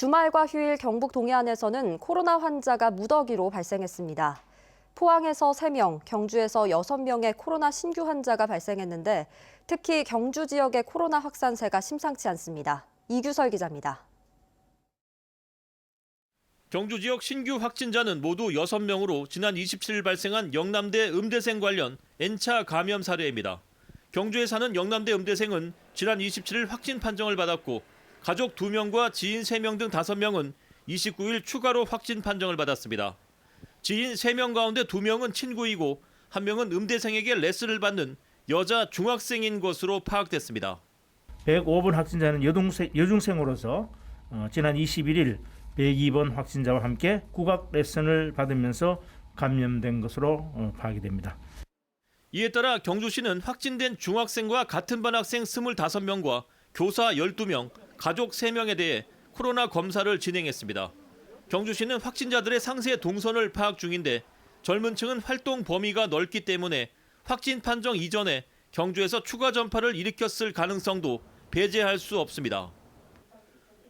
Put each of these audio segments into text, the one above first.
주말과 휴일 경북 동해안에서는 코로나 환자가 무더기로 발생했습니다. 포항에서 3명, 경주에서 6명의 코로나 신규 환자가 발생했는데 특히 경주 지역의 코로나 확산세가 심상치 않습니다. 이규설 기자입니다. 경주 지역 신규 확진자는 모두 6명으로 지난 27일 발생한 영남대 음대생 관련 N차 감염 사례입니다. 경주에 사는 영남대 음대생은 지난 27일 확진 판정을 받았고 가족 2명과 지인 3명 등 5명은 29일 추가로 확진 판정을 받았습니다. 지인 3명 가운데 2명은 친구이고 1명은 음대생에게 레슨을 받는 여자 중학생인 것으로 파악됐습니다. 105번 확진자는 여중생으로서 지난 21일 102번 확진자와 함께 국악 레슨을 받으면서 감염된 것으로 파악이 됩니다. 이에 따라 경주시는 확진된 중학생과 같은 반 학생 25명과 교사 12명, 가족 3명에 대해 코로나 검사를 진행했습니다. 경주시는 확진자들의 상세 동선을 파악 중인데 젊은 층은 활동 범위가 넓기 때문에 확진 판정 이전에 경주에서 추가 전파를 일으켰을 가능성도 배제할 수 없습니다.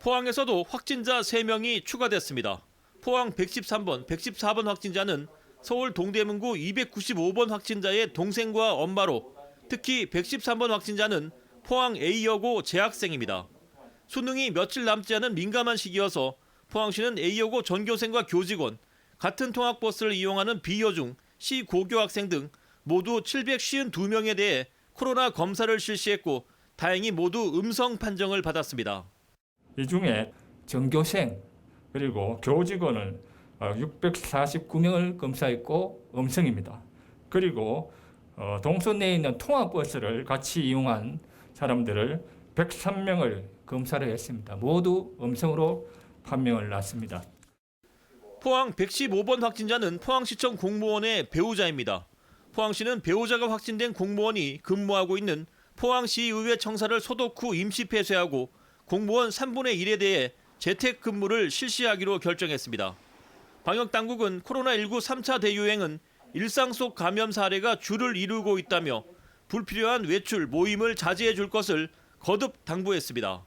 포항에서도 확진자 3명이 추가됐습니다. 포항 113번, 114번 확진자는 서울 동대문구 295번 확진자의 동생과 엄마로 특히 113번 확진자는 포항 A여고 재학생입니다. 수능이 며칠 남지 않은 민감한 시기여서 포항시는 A여고 전교생과 교직원, 같은 통학버스를 이용하는 비여중, 시고교 학생 등 모두 752명에 대해 코로나 검사를 실시했고 다행히 모두 음성 판정을 받았습니다. 이 중에 전교생 그리고 교직원을 649명을 검사했고 음성입니다. 그리고 동선 내에 있는 통학버스를 같이 이용한 사람들을 103명을 검사를 했습니다. 모두 음성으로 판명을 났습니다. 포항 115번 확진자는 포항시청 공무원의 배우자입니다. 포항시는 배우자가 확진된 공무원이 근무하고 있는 포항시의회 청사를 소독 후 임시 폐쇄하고 공무원 3분의 1에 대해 재택근무를 실시하기로 결정했습니다. 방역당국은 코로나19 3차 대유행은 일상 속 감염 사례가 주를 이루고 있다며 불필요한 외출, 모임을 자제해 줄 것을 거듭 당부했습니다.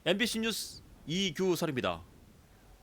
MBC 뉴스 이규설입니다.